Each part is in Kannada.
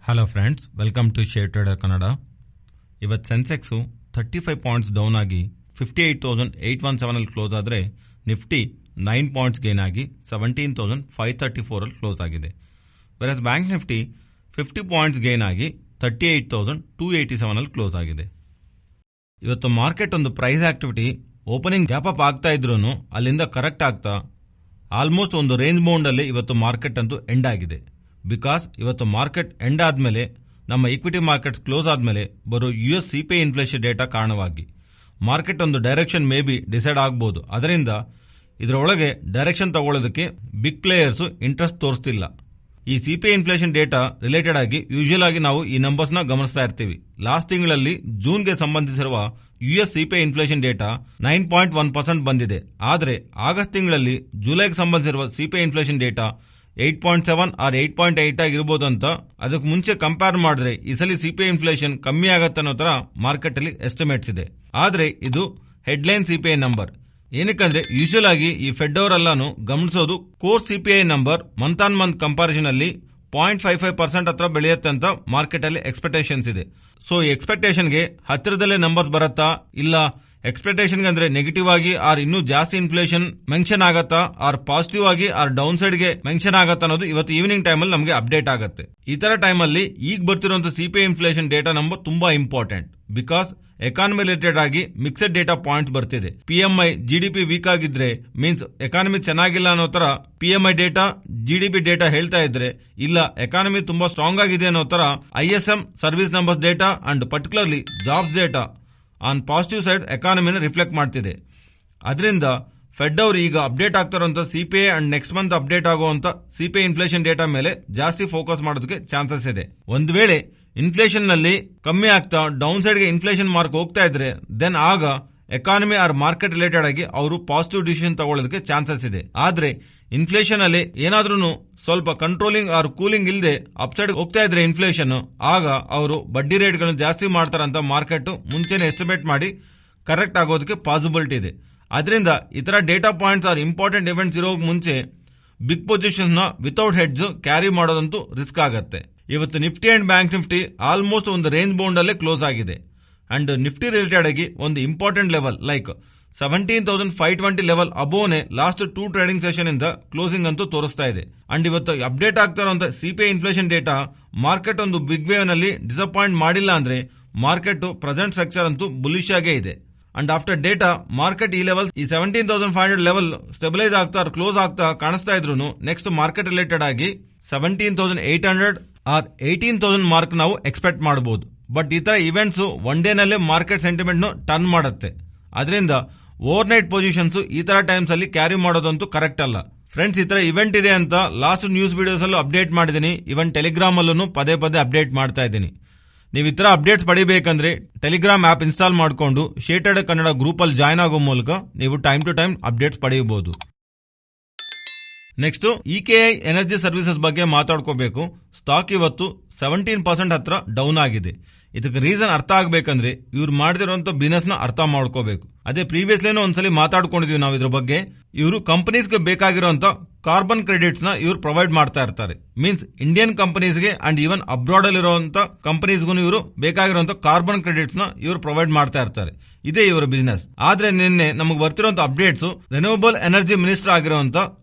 Hello friends, welcome to share trader Kannada. ಇವತ್ತು ಸೆನ್ಸೆಕ್ಸು 35 ಪಾಯಿಂಟ್ಸ್ ಡೌನ್ ಆಗಿ 58,817 ಅಲ್ಲಿ ಕ್ಲೋಸ್ ಆದರೆ ನಿಫ್ಟಿ 9 ಪಾಯಿಂಟ್ಸ್ ಗೇನ್ ಆಗಿ 17,534 ಅಲ್ಲಿ ಕ್ಲೋಸ್ ಆಗಿದೆ. Whereas bank Nifty 50 points gain ಆಗಿ 38,287 ಅಲ್ಲಿ ಕ್ಲೋಸ್ ಆಗಿದೆ. ಇವತ್ತು ಮಾರ್ಕೆಟ್ ಒಂದು price activity opening gap up ಆಗ್ತಾ ಇದ್ರೂ ಅಲ್ಲಿಂದ ಕರೆಕ್ಟ್ ಆಗ್ತಾ ಆಲ್ಮೋಸ್ಟ್ ಒಂದು ರೇಂಜ್ ಬೌಂಡ್ ಅಲ್ಲಿ ಇವತ್ತು ಮಾರ್ಕೆಟ್ ಅಂತೂ ಎಂಡ್ ಆಗಿದೆ. ಬಿಕಾಸ್ ಇವತ್ತು ಮಾರ್ಕೆಟ್ ಎಂಡ್ ಆದಮೇಲೆ ನಮ್ಮ ಈಕ್ವಿಟಿ ಮಾರ್ಕೆಟ್ಸ್ ಕ್ಲೋಸ್ ಆದಮೇಲೆ ಬರೋ US CPI ಇನ್ಫ್ಲೇಷನ್ ಡೇಟಾ ಕಾರಣವಾಗಿ ಮಾರ್ಕೆಟ್ ಒಂದು ಡೈರೆಕ್ಷನ್ ಮೇ ಬಿ ಡಿಸೈಡ್ ಆಗ್ಬೋದು. ಅದರಿಂದ ಇದರೊಳಗೆ ಡೈರೆಕ್ಷನ್ ತಗೊಳ್ಳೋದಕ್ಕೆ ಬಿಗ್ ಪ್ಲೇಯರ್ಸ್ ಇಂಟ್ರೆಸ್ಟ್ ತೋರಿಸ್ತಿಲ್ಲ. ಈ CPI ಇನ್ಫ್ಲೇಷನ್ ಡೇಟಾ ರಿಲೇಟೆಡ್ ಆಗಿ ಯೂಶುವಲ್ ಆಗಿ ನಾವು ಈ ನಂಬರ್ಸ್ನ ಗಮನಿಸ್ತಾ ಇರ್ತೀವಿ. ಲಾಸ್ಟ್ ತಿಂಗಳಲ್ಲಿ ಜೂನ್ಗೆ ಸಂಬಂಧಿಸಿರುವ US CPI ಇನ್ಫ್ಲೇಷನ್ ಡೇಟಾ 9.1% ಬಂದಿದೆ. ಆದರೆ ಆಗಸ್ಟ್ ತಿಂಗಳಲ್ಲಿ ಜುಲೈಗೆ ಸಂಬಂಧಿಸಿರುವ CPI ಇನ್ಫ್ಲೇಷನ್ ಡೇಟಾ 8.7 ಆರ್ 8.8 ಆಗಿರ್ಬೋದು ಅಂತ ಅದಕ್ಕೆ ಮುಂಚೆ ಕಂಪೇರ್ ಮಾಡಿದ್ರೆ ಈ ಸಲ CPI ಇನ್ಫ್ಲೇಷನ್ ಕಮ್ಮಿ ಆಗತ್ತೆ ಅನ್ನೋ ತರ ಮಾರ್ಕೆಟ್ ಅಲ್ಲಿ ಎಸ್ಟಿಮೇಟ್ಸ್ ಇದೆ. ಆದ್ರೆ ಇದು ಹೆಡ್ಲೈನ್ CPI ನಂಬರ್. ಏನಕ್ಕಂದ್ರೆ ಯೂಶುವಲ್ ಆಗಿ ಈ ಫೆಡ್ ಅವರೆಲ್ಲಾನು ಗಮನಿಸೋದು core CPI number month on month comparison ಅಲ್ಲಿ 0.55% ಹತ್ರ ಬೆಳೆಯುತ್ತೆ ಅಂತ ಮಾರ್ಕೆಟ್ ಅಲ್ಲಿ ಎಕ್ಸ್ಪೆಕ್ಟೇಷನ್ಸ್ ಇದೆ. ಸೊ ಈ ಎಕ್ಸ್ಪೆಕ್ಟೇಷನ್ಗೆ ಹತ್ತಿರದಲ್ಲೇ ನಂಬರ್ಸ್ ಬರತ್ತಾ, ಇಲ್ಲ ಎಕ್ಸ್ಪೆಕ್ಟೇಷನ್ ಅಂದ್ರೆ ನೆಗೆಟಿವ್ ಆಗಿ ಆರ್ ಇನ್ನೂ ಜಾಸ್ತಿ ಇನ್ಫ್ಲೇಷನ್ ಮೆನ್ಷನ್ ಆಗತ್ತಾ, ಆರ್ ಪಾಸಿಟಿವ್ ಆಗಿ ಆರ್ ಡೌನ್ ಸೈಡ್ ಗೆ ಮೆನ್ಷನ್ ಆಗತ್ತಾ ಅನ್ನೋದು ಇವತ್ತು ಈವ್ನಿಂಗ್ ಟೈಮ್ ಅಲ್ಲಿ ನಮಗೆ ಅಪ್ಡೇಟ್ ಆಗುತ್ತೆ. ಈ ತರ ಟೈಮ್ ಅಲ್ಲಿ ಈಗ ಬರ್ತಿರುವಂತಹ CPI ಇನ್ಫ್ಲೇಷನ್ ಡೇಟಾ ನಂಬರ್ ತುಂಬಾ ಇಂಪಾರ್ಟೆಂಟ್. ಬಿಕಾಸ್ ಎಕಾನಮಿ ರಿಲೇಟೆಡ್ ಆಗಿ ಮಿಕ್ಸೆಡ್ ಡೇಟಾ ಪಾಯಿಂಟ್ಸ್ ಬರ್ತಿದೆ. PMI GDP ವೀಕ್ ಆಗಿದ್ರೆ ಮೀನ್ಸ್ ಎಕಾನಮಿ ಚೆನ್ನಾಗಿಲ್ಲ ಅನ್ನೋ ತರ PMI ಡೇಟಾ GDP ಡೇಟಾ ಹೇಳ್ತಾ ಇದ್ರೆ, ಇಲ್ಲ ಎಕಾನಮಿ ತುಂಬಾ ಸ್ಟ್ರಾಂಗ್ ಆಗಿದೆ ಅನ್ನೋ ತರ ISM service numbers data and particularly jobs data on positive side ಎಕಾನಮಿನ ರಿಫ್ಲೆಕ್ಟ್ ಮಾಡ್ತಿದೆ. ಅದರಿಂದ ಫೆಡ್ ಅವರು ಈಗ ಅಪ್ಡೇಟ್ ಆಗ್ತಾರಂತ CPI and next month update ಆಗುವಂತ CPI ಇನ್ಫ್ಲೇಷನ್ ಡೇಟಾ ಮೇಲೆ ಜಾಸ್ತಿ ಫೋಕಸ್ ಮಾಡೋದಕ್ಕೆ ಚಾನ್ಸಸ್ ಇದೆ. ಒಂದು ವೇಳೆ ಇನ್ಫ್ಲೇಷನ್ ನಲ್ಲಿ ಕಮ್ಮಿ ಆಗ್ತಾ ಡೌನ್ ಸೈಡ್ ಗೆ ಇನ್ಫ್ಲೇಷನ್ ಮಾರ್ಕ್ ಹೋಗ್ತಾ ಇದ್ರೆ ದೆನ್ ಆಗ ಎಕಾನಮಿ ಆರ್ ಮಾರ್ಕೆಟ್ ರಿಲೇಟೆಡ್ ಆಗಿ ಅವರು ಪಾಸಿಟಿವ್ ಡಿಸಿಷನ್ ತಗೊಳ್ಳೋದಕ್ಕೆ ಚಾನ್ಸಸ್ ಇದೆ. ಆದ್ರೆ ಇನ್ಫ್ಲೇಷನ್ ಅಲ್ಲಿ ಏನಾದ್ರೂ ಸ್ವಲ್ಪ ಕಂಟ್ರೋಲಿಂಗ್ ಆರ್ ಕೂಲಿಂಗ್ ಇಲ್ಲದೆ ಅಪ್ಸೈಡ್ ಹೋಗ್ತಾ ಇದ್ರೆ ಇನ್ಫ್ಲೇಷನ್, ಆಗ ಅವರು ಬಡ್ಡಿ ರೇಟ್ ಗಳನ್ನು ಜಾಸ್ತಿ ಮಾಡ್ತಾರಂತ ಮಾರ್ಕೆಟ್ ಮುಂಚೆನೆ ಎಸ್ಟಿಮೇಟ್ ಮಾಡಿ ಕರೆಕ್ಟ್ ಆಗೋದಕ್ಕೆ ಪಾಸಿಬಿಲಿಟಿ ಇದೆ. ಅದರಿಂದ ಇತರ data points are important events ಇರೋ ಮುಂಚೆ ಬಿಗ್ ಪೊಸಿಷನ್ ನ ವಿತೌಟ್ ಹೆಡ್ಜ್ ಕ್ಯಾರಿ ಮಾಡೋದಂತೂ ರಿಸ್ಕ್ ಆಗತ್ತೆ. ಇವತ್ತು Nifty and bank Nifty almost ಒಂದು ರೇಂಜ್ ಬೌಂಡ್ ಅಲ್ಲೇ ಕ್ಲೋಸ್ ಆಗಿದೆ. ಅಂಡ್ ನಿಫ್ಟಿ ರಿಲೇಟೆಡ್ ಆಗಿ ಒಂದು important level like 17,520 level above last 2 trading session ಇಂದ ಕ್ಲೋಸಿಂಗ್ ಅಂತೂ ತೋರಿಸ್ತಾ ಇದೆ. ಅಂಡ್ ಇವತ್ತು ಅಪ್ಡೇಟ್ ಆಗ್ತಾ ಇರುವಂತಹ CPI ಇನ್ಫ್ಲೇಷನ್ ಡೇಟಾ ಮಾರ್ಕೆಟ್ ಒಂದು ಬಿಗ್ ವೇವ್ ನಲ್ಲಿ ಡಿಸಪಾಯಿಂಟ್ ಮಾಡಿಲ್ಲ ಅಂದ್ರೆ ಮಾರ್ಕೆಟ್ ಪ್ರೆಸೆಂಟ್ ಸ್ಟ್ರಕ್ಚರ್ ಅಂತೂ ಬುಲಿಶ್ ಆಗೇ ಇದೆ. ಅಂಡ್ ಆಫ್ಟರ್ ಡೇಟಾ ಮಾರ್ಕೆಟ್ ಈ ಲೆವೆಲ್ ಈ 17,500 ಲೆವೆಲ್ ಸ್ಟೆಬಿಲೈಸ್ ಆಗ್ತಾ ಕ್ಲೋಸ್ ಆಗ್ತಾ ಕಾಣಿಸ್ತಾ ಇದ್ರು ನೆಕ್ಸ್ಟ್ ಮಾರ್ಕೆಟ್ ರಿಲೇಟೆಡ್ ಆಗಿ 17,800 ಆರ್ 18,000 ಮಾರ್ಕ್ ನಾವು ಎಕ್ಸ್ಪೆಕ್ಟ್ ಮಾಡಬಹುದು. ಬಟ್ ಈ ತರ ಇವೆಂಟ್ಸ್ ಒನ್ ಡೇ ನಲ್ಲೇ ಮಾರ್ಕೆಟ್ ಸೆಂಟಿಮೆಂಟ್ ನ ಟರ್ನ್ ಮಾಡುತ್ತೆ. ಅದರಿಂದ ಓವರ್ ನೈಟ್ ಪೊಸಿಷನ್ಸ್ ಈ ತರ ಟೈಮ್ಸ್ ಅಲ್ಲಿ ಕ್ಯಾರಿ ಮಾಡೋದಂತೂ ಕರೆಕ್ಟ್ ಅಲ್ಲ. ಫ್ರೆಂಡ್ಸ್, ಈ ತರ ಇವೆಂಟ್ ಇದೆ ಅಂತ ಲಾಸ್ಟ್ ನ್ಯೂಸ್ ವಿಡಿಯೋಸ್ ಅಲ್ಲೂ ಅಪ್ಡೇಟ್ ಮಾಡಿದೀನಿ. ಇವನ್ ಟೆಲಿಗ್ರಾಮ್ ಅಲ್ಲೂ ಪದೇ ಪದೇ ಅಪ್ಡೇಟ್ ಮಾಡ್ತಾ ಇದ್ದೀನಿ. ನೀವು ಈ ತರ ಅಪ್ಡೇಟ್ಸ್ ಪಡಿಬೇಕಂದ್ರೆ ಟೆಲಿಗ್ರಾಮ್ ಆಪ್ ಇನ್ಸ್ಟಾಲ್ ಮಾಡಿಕೊಂಡು ಶೇರ್ ಟ್ರೇಡರ್ ಕನ್ನಡ ಗ್ರೂಪ್ ಅಲ್ಲಿ ಜಾಯ್ನ್ ಆಗೋ ಮೂಲಕ ನೀವು ಟೈಮ್ ಟು ಟೈಮ್ ಅಪ್ಡೇಟ್ಸ್ ಪಡೆಯಬಹುದು. ನೆಕ್ಸ್ಟ್ EKI ಎನರ್ಜಿ ಸರ್ವಿಸಸ್ ಬಗ್ಗೆ ಮಾತಾಡ್ಕೋಬೇಕು. ಸ್ಟಾಕ್ ಇವತ್ತು 17% ಹತ್ರ ಡೌನ್ ಆಗಿದೆ. ಇದಕ್ಕೆ ರೀಸನ್ ಅರ್ಥ ಆಗ್ಬೇಕಂದ್ರೆ ಇವ್ರು ಮಾಡ್ತಿರುವಂತ ಬಿಸಿನೆಸ್ ನ ಅರ್ಥ ಮಾಡ್ಕೋಬೇಕು. ಅದೇ ಪ್ರೀವಿಯಸ್ಲೇನೋ ಒಂದ್ಸಲಿ ಮಾತಾಡ್ಕೊಂಡಿದೀವಿ ನಾವು ಇದ್ರ ಬಗ್ಗೆ. ಇವರು ಕಂಪನೀಸ್ಗೆ ಬೇಕಾಗಿರುವಂತ ಕಾರ್ಬನ್ ಕ್ರೆಡಿಟ್ಸ್ ನ ಇವ್ರು ಪ್ರೊವೈಡ್ ಮಾಡ್ತಾ ಇರ್ತಾರೆ. ಮೀನ್ಸ್ ಇಂಡಿಯನ್ ಕಂಪನೀಸ್ಗೆ ಅಂಡ್ ಈವನ್ ಅಬ್ರಾಡ್ ಅಲ್ಲಿರುವಂತ ಕಂಪನೀಸ್ಗೂ ಇವರು ಬೇಕಾಗಿರುವಂತ ಕಾರ್ಬನ್ ಕ್ರೆಡಿಟ್ಸ್ ನ ಇವರು ಪ್ರೊವೈಡ್ ಮಾಡ್ತಾ ಇರ್ತಾರೆ. ಇದೇ ಇವರ ಬಿಸಿನೆಸ್. ಆದ್ರೆ ನಿನ್ನೆ ನಮಗೆ ಬರ್ತಿರುವಂತ ಅಪ್ಡೇಟ್ಸ್ ರಿನ್ಯೂವಬಲ್ ಎನರ್ಜಿ ಮಿನಿಸ್ಟರ್ ಆಗಿರುವಂತ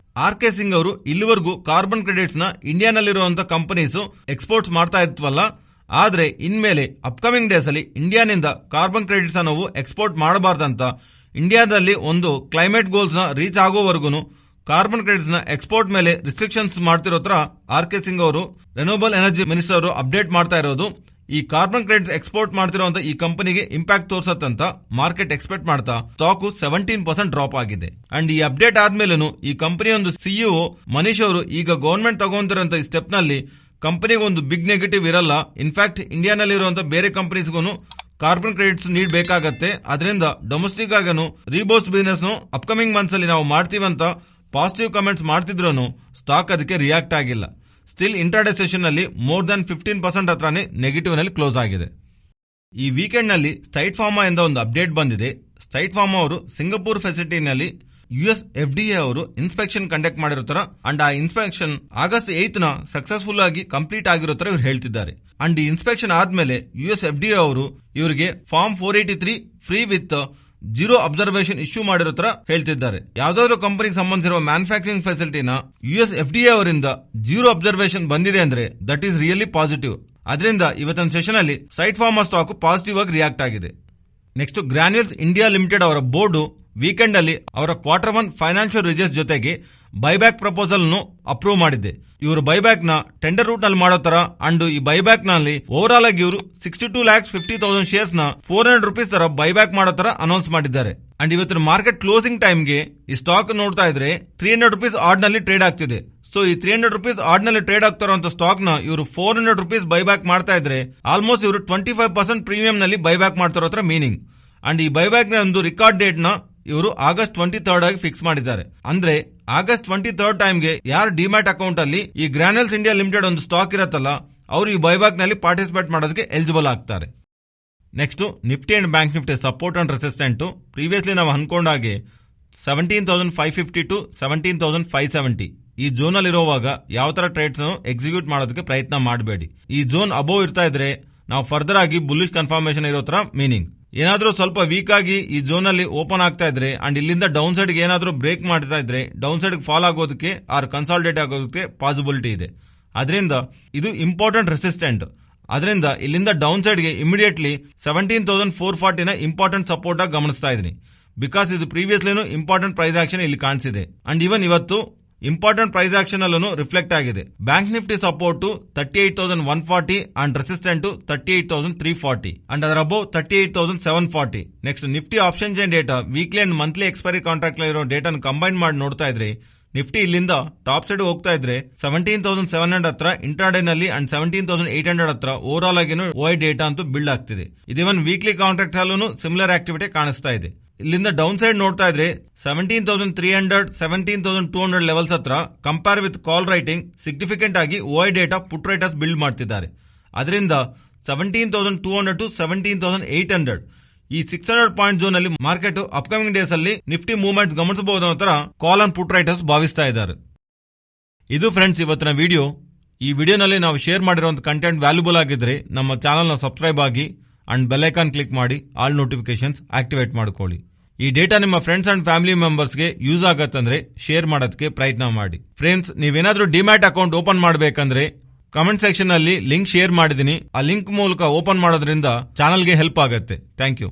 RK ಸಿಂಗ್ ಅವರು ಇಲ್ಲಿವರೆಗೂ ಕಾರ್ಬನ್ ಕ್ರೆಡಿಟ್ಸ್ ನ ಇಂಡಿಯಾನಲ್ಲಿರುವಂತಹ ಕಂಪನೀಸ್ ಎಕ್ಸ್ಪೋರ್ಟ್ಸ್ ಮಾಡ್ತಾ ಇದ್ವಲ್ಲ, ಆದ್ರೆ ಇನ್ಮೇಲೆ ಅಪ್ಕಮಿಂಗ್ ಡೇಸ್ ಅಲ್ಲಿ ಇಂಡಿಯಾನಿಂದ ಕಾರ್ಬನ್ ಕ್ರೆಡಿಟ್ಸ್ ನಾವು ಎಕ್ಸ್ಪೋರ್ಟ್ ಮಾಡಬಾರ್ದಂತ ಇಂಡಿಯಾದಲ್ಲಿ ಒಂದು ಕ್ಲೈಮೇಟ್ ಗೋಲ್ಸ್ ನ ರೀಚ್ ಆಗೋವರೆಗೂ ಕಾರ್ಬನ್ ಕ್ರೆಡಿಟ್ಸ್ ನ ಎಕ್ಸ್ಪೋರ್ಟ್ ಮೇಲೆ ರಿಸ್ಟ್ರಿಕ್ಷನ್ಸ್ ಮಾಡ್ತಿರೋ ತರ RK ಸಿಂಗ್ ಅವರು ರಿನ್ಯೂವಬಲ್ ಎನರ್ಜಿ ಮಿನಿಸ್ಟರ್ ಅವರು ಅಪ್ಡೇಟ್ ಮಾಡ್ತಾ ಇರೋದು ಈ ಕಾರ್ಬನ್ ಕ್ರೆಡಿಟ್ಸ್ ಎಕ್ಸ್ಪೋರ್ಟ್ ಮಾಡ್ತಿರುವಂತ ಈ ಕಂಪನಿಗೆ ಇಂಪ್ಯಾಕ್ಟ್ ತೋರ್ಸತ್ತಂತ ಮಾರ್ಕೆಟ್ ಎಕ್ಸ್ಪೆಕ್ಟ್ ಮಾಡ್ತಾ ಸ್ಟಾಕ್ 17% ಡ್ರಾಪ್ ಆಗಿದೆ. ಅಂಡ್ ಈ ಅಪ್ಡೇಟ್ ಆದ್ಮೇಲೂ ಈ ಕಂಪನಿ ಒಂದು CEO ಮನೀಶ್ ಅವರು ಈಗ ಗವರ್ಮೆಂಟ್ ತಗೊಂತಿರೋಂತ ಈ ಸ್ಟೆಪ್ ನಲ್ಲಿ ಕಂಪನಿಗೆ ಒಂದು ಬಿಗ್ ನೆಗೆಟಿವ್ ಇರಲ್ಲ. ಇನ್ಫ್ಯಾಕ್ಟ್ ಇಂಡಿಯಾನಲ್ಲಿರುವಂತಹ ಬೇರೆ ಕಂಪನೀಸ್ಗೂ ಕಾರ್ಬನ್ ಕ್ರೆಡಿಟ್ಸ್ ನೀಡಬೇಕಾಗತ್ತೆ. ಅದರಿಂದ ಡೊಮೆಸ್ಟಿಕ್ ಆಗನು ರೀಬೋಸ್ಟ್ ಬಿಸಿನೆಸ್ ಅಪ್ಕಮಿಂಗ್ ಮಂತ್ಸ್ ಅಲ್ಲಿ ನಾವು ಮಾಡ್ತೀವಂತ ಪಾಸಿಟಿವ್ ಕಮೆಂಟ್ಸ್ ಮಾಡ್ತಿದ್ರು ಸ್ಟಾಕ್ ಅದಕ್ಕೆ ರಿಯಾಕ್ಟ್ ಆಗಿಲ್ಲ. ಸ್ಟಿಲ್ ಇಂಟ್ರಾಡೇ ಸೆಷನ್ ನಲ್ಲಿ ಮೋರ್ ದನ್ 15% ಹತ್ರನೇ ನೆಗೆಟಿವ್ ನಲ್ಲಿ ಕ್ಲೋಸ್ ಆಗಿದೆ. ಈ ವೀಕೆಂಡ್ ನಲ್ಲಿ ಸ್ಟೈಟ್ ಫಾರ್ಮಾ ಇಂದ ಒಂದು ಅಪ್ಡೇಟ್ ಬಂದಿದೆ. ಸ್ಟೈಟ್ ಫಾರ್ಮಾ ಅವರು ಸಿಂಗಪೂರ್ ಫೆಸಿಲಿಟಿನಲ್ಲಿ US FDA ಅವರು ಇನ್ಸ್ಪೆಕ್ಷನ್ ಕಂಡಕ್ಟ್ ಮಾಡಿರೋ ತರ ಅಂಡ್ ಆ ಇನ್ಸ್ಪೆಕ್ಷನ್ ಆಗಸ್ಟ್ 8 ನ ಸಕ್ಸಸ್ಫುಲ್ ಆಗಿ ಕಂಪ್ಲೀಟ್ ಆಗಿರೋ ತರ ಇವರು ಹೇಳ್ತಿದ್ದಾರೆ. ಅಂಡ್ ಈ ಇನ್ಸ್ಪೆಕ್ಷನ್ ಆದ್ಮೇಲೆ US FDA ಅವರು ಇವರಿಗೆ form 483 free with 0 observation issue ಮಾಡಿರೋ ತರ ಹೇಳ್ತಿದ್ದಾರೆ. ಯಾವ್ದಾದ್ರು ಕಂಪನಿಗೆ ಸಂಬಂಧಿಸಿರುವ ಮ್ಯಾನುಫ್ಯಾಕ್ಚರಿಂಗ್ ಫೆಸಿಲಿಟಿನ US FDA ಅವರಿಂದ 0 ಅಬ್ಸರ್ವೇಷನ್ ಬಂದಿದೆ ಅಂದ್ರೆ ದಟ್ ಈಸ್ ರಿಯಲಿ ಪಾಸಿಟಿವ್. ಅದರಿಂದ ಇವತ್ತಿನ ಸೆಷನ್ ಅಲ್ಲಿ ಸೈಟ್ ಫಾರ್ಮಾ ಸ್ಟಾಕ್ ಪಾಸಿಟಿವ್ ಆಗಿ ರಿಯಾಕ್ಟ್ ಆಗಿದೆ. ನೆಕ್ಸ್ಟ್ ಗ್ರಾನ್ಯೂಲ್ಸ್ ಇಂಡಿಯಾ ಲಿಮಿಟೆಡ್ ಅವರ ಬೋರ್ಡ್ ವೀಕೆಂಡ್ ಅಲ್ಲಿ ಅವರ Q1 ಫೈನಾನ್ಷಿಯಲ್ ರಿಸಲ್ಟ್ಸ್ ಜೊತೆಗೆ ಬೈಬ್ಯಾಕ್ ಪ್ರಪೋಸಲ್ ನು ಅಪ್ರೂವ್ ಮಾಡಿದೆ. ಇವರು ಬೈಬ್ಯಾಕ್ ನ ಟೆಂಡರ್ ರೂಟ್ ನಲ್ಲಿ ಮಾಡೋ ತರ ಅಂಡ್ ಈ ಬೈಬ್ಯಾಕ್ ನಲ್ಲಿ ಓವರ್ ಆಲ್ ಆಗಿ ಇವರು 62,50,000 ಶೇರ್ಸ್ ನ 400 ರೂಪೀಸ್ ತರ ಬೈಬ್ಯಾಕ್ ಮಾಡೋ ತರ ಅನೌನ್ಸ್ ಮಾಡಿದ್ದಾರೆ. ಅಂಡ್ ಇವತ್ತಿನ ಮಾರ್ಕೆಟ್ ಕ್ಲೋಸಿಂಗ್ ಟೈಮ್ ಗೆ ಈ ಸ್ಟಾಕ್ ನೋಡ್ತಾ ಇದ್ರೆ 300 ರೂಪೀಸ್ ಆರ್ಡ್ ನಲ್ಲಿ ಟ್ರೇಡ್ ಆಗ್ತಿದೆ. ಸೊ ಈ 300 ರೂಪೀಸ್ ಆರ್ಡ್ ನಲ್ಲಿ ಟ್ರೇಡ್ ಆಗ್ತಾರೋ ಸ್ಟಾಕ್ ನ ಇವರು 400 ರೂಪೀಸ್ ಬೈಬ್ಯಾಕ್ ಮಾಡ್ತಾ ಇದ್ರೆ ಆಲ್ಮೋಸ್ಟ್ ಇವರು 25% ಪ್ರೀಮಿಯಂ ನಲ್ಲಿ ಬೈಬ್ಯಾಕ್ ಮಾಡ್ತಾರೋ ತರ ಮೀನಿಂಗ್. ಅಂಡ್ ಈ ಬೈಬ್ಯಾಕ್ ನ ಒಂದು ರಿಕಾರ್ಡ್ ಡೇಟ್ ನ ಇವರು ಆಗಸ್ಟ್ 23 ಆಗಿ ಫಿಕ್ಸ್ ಮಾಡಿದ್ದಾರೆ. ಅಂದ್ರೆ ಆಗಸ್ಟ್ 23 ಟೈಮ್ಗೆ ಯಾರು ಡಿಮ್ಯಾಟ್ ಅಕೌಂಟ್ ಅಲ್ಲಿ ಈ ಗ್ರಾನ್ಯೂಲ್ಸ್ ಇಂಡಿಯಾ ಲಿಮಿಟೆಡ್ ಒಂದು ಸ್ಟಾಕ್ ಇರತ್ತಲ್ಲ ಅವರು ಈ ಬೈಬ್ಯಾಕ್ ನಲ್ಲಿ ಪಾರ್ಟಿಸಿಪೇಟ್ ಮಾಡೋದಕ್ಕೆ ಎಲಿಜಿಬಲ್ ಆಗ್ತಾರೆ. Next Nifty and bank Nifty support and resistant previously ನಾವು ಅನ್ಕೊಂಡಾಗೆ 17,550 ಟು 17,570 ಈ ಝೋನ್ ಅಲ್ಲಿ ಇರುವಾಗ ಯಾವ ತರ ಟ್ರೇಡ್ಸ್ ಎಕ್ಸಿಕ್ಯೂಟ್ ಮಾಡೋದಕ್ಕೆ ಪ್ರಯತ್ನ ಮಾಡಬೇಡಿ. ಈ ಝೋನ್ ಅಬೋವ್ ಇರ್ತಾ ಇದ್ರೆ ನಾವು ಫರ್ದರ್ ಆಗಿ ಬುಲ್ಲಿಶ್ ಕನ್ಫರ್ಮೇಶನ್ ಇರೋ ತರ ಮೀನಿಂಗ್. ಏನಾದ್ರೂ ಸ್ವಲ್ಪ ವೀಕ್ ಆಗಿ ಈ ಝೋನ್ ಅಲ್ಲಿ ಓಪನ್ ಆಗ್ತಾ ಇದ್ರೆ ಅಂಡ್ ಇಲ್ಲಿಂದ ಡೌನ್ ಸೈಡ್ ಏನಾದ್ರೂ ಬ್ರೇಕ್ ಮಾಡ್ತಾ ಇದ್ರೆ ಡೌನ್ ಸೈಡ್ ಫಾಲ್ ಆಗೋದಕ್ಕೆ ಆರ್ ಕನ್ಸಾಲಿಡೇಟ್ ಆಗೋದಕ್ಕೆ ಪಾಸಿಬಿಲಿಟಿ ಇದೆ. ಅದರಿಂದ ಇದು ಇಂಪಾರ್ಟೆಂಟ್ ರೆಸಿಸ್ಟೆಂಟ್. ಅದರಿಂದ ಇಲ್ಲಿಂದ ಡೌನ್ ಸೈಡ್ ಗೆ ಇಮಿಡಿಯೇಟ್ಲಿ 17,440 ನ ಇಂಪಾರ್ಟೆಂಟ್ ಸಪೋರ್ಟ್ ಆಗಿ ಗಮನಿಸ್ತಾ ಇದೀನಿ. ಬಿಕಾಸ್ ಇದು ಪ್ರೀವಿಯಸ್ಲಿನೂ ಇಂಪಾರ್ಟೆಂಟ್ ಪ್ರೈಸ್ ಆಕ್ಷನ್ ಇಲ್ಲಿ ಕಾಣಿಸಿದೆ ಅಂಡ್ ಇವನ್ ಇವತ್ತು ಇಂಪಾರ್ಟೆಂಟ್ ಪ್ರೈಸ್ ಆಕ್ಷನ್ ಅಲ್ಲೂ ರಿಫ್ಲೆಕ್ಟ್ ಆಗಿದೆ. Bank Nifty support 38,140 and resistant 38,340 and ಅದರ above 38,740. Next Nifty option chain data weekly and monthly expiry contract ಇರೋ ಡೇಟಾ ಕಂಬೈನ್ ಮಾಡಿ ನೋಡ್ತಾ ಇದ್ರೆ ನಿಫ್ಟಿ ಇಲ್ಲಿಂದ ಟಾಪ್ ಸೈಡ್ ಹೋಗ್ತಾ ಇದ್ರೆ 17,700 ಹತ್ರ ಇಂಟ್ರಾಡೇ ನಲ್ಲಿ ಅಂಡ್ 17,800 ಹತ್ರ ಓವರ್ ಆಲ್ ಆಗಿನೂ OI ಡೇಟಾ ಅಂತೂ ಬಿಲ್ಡ್ ಆಗ್ತಿದೆ. ಇದೀವನ್ ವೀಕ್ಲಿ ಕಾಂಟ್ರಾಕ್ಟ್ ಅಲ್ಲೂ ಸಿಮಿಲರ್ ಆಕ್ಟಿವಿಟಿ ಕಾಣಿಸ್ತಾ ಇದೆ. ಇಲ್ಲಿಂದ ಡೌನ್ ಸೈಡ್ ನೋಡ್ತಾ ಇದ್ರೆ 17,300 17,200 ಲೆವೆಲ್ಸ್ ಹತ್ರ compare with call writing significant ಆಗಿ OI ಡೇಟಾ ಪುಟ್ ರೈಟರ್ಸ್ ಬಿಲ್ಡ್ ಮಾಡ್ತಿದ್ದಾರೆ. ಅದರಿಂದ 17,200 ಟು 17,800 ಈ 600 ಪಾಯಿಂಟ್ ಝೋನ್ ಅಲ್ಲಿ ಮಾರ್ಕೆಟ್ ಅಪ್ಕಮಿಂಗ್ ಡೇಸ್ ಅಲ್ಲಿ ನಿಫ್ಟಿ ಮೂವ್ಮೆಂಟ್ಸ್ ಗಮನಿಸಬಹುದು ಅನ್ನೋ ತರ ಕಾಲ್ ಅಂಡ್ ಪುಟ್ ರೈಟರ್ಸ್ ಭಾವಿಸ್ತಾ ಇದ್ದಾರೆ. ಇದು ಫ್ರೆಂಡ್ಸ್ ಇವತ್ತಿನ ವಿಡಿಯೋ. ಈ ವಿಡಿಯೋನಲ್ಲಿ ನಾವು ಶೇರ್ ಮಾಡಿರುವಂತ ಕಂಟೆಂಟ್ ವ್ಯಾಲ್ಯೂಬಲ್ ಆಗಿದ್ರೆ ನಮ್ಮ ಚಾನಲ್ ನ ಸಬ್ಸ್ಕ್ರೈಬ್ ಆಗಿ ಅಂಡ್ ಬೆಲ್ ಐಕಾನ್ ಕ್ಲಿಕ್ ಮಾಡಿ ಆಲ್ ನೋಟಿಫಿಕೇಶನ್ಸ್ ಆಕ್ಟಿವೇಟ್ ಮಾಡ್ಕೊಳ್ಳಿ. ಈ ಡೇಟಾ ನಿಮ್ಮ ಫ್ರೆಂಡ್ಸ್ ಅಂಡ್ ಫ್ಯಾಮಿಲಿ ಮೆಂಬರ್ಸ್ಗೆ ಯೂಸ್ ಆಗತ್ತಂದ್ರೆ ಶೇರ್ ಮಾಡೋದಕ್ಕೆ ಪ್ರಯತ್ನ ಮಾಡಿ. ಫ್ರೆಂಡ್ಸ್, ನೀವೇನಾದ್ರೂ ಡಿಮ್ಯಾಟ್ ಅಕೌಂಟ್ ಓಪನ್ ಮಾಡಬೇಕಂದ್ರೆ ಕಮೆಂಟ್ ಸೆಕ್ಷನ್ ಅಲ್ಲಿ ಲಿಂಕ್ ಶೇರ್ ಮಾಡಿದೀನಿ. ಆ ಲಿಂಕ್ ಮೂಲಕ ಓಪನ್ ಮಾಡೋದ್ರಿಂದ ಚಾನಲ್ಗೆ ಹೆಲ್ಪ್ ಆಗುತ್ತೆ. Thank you.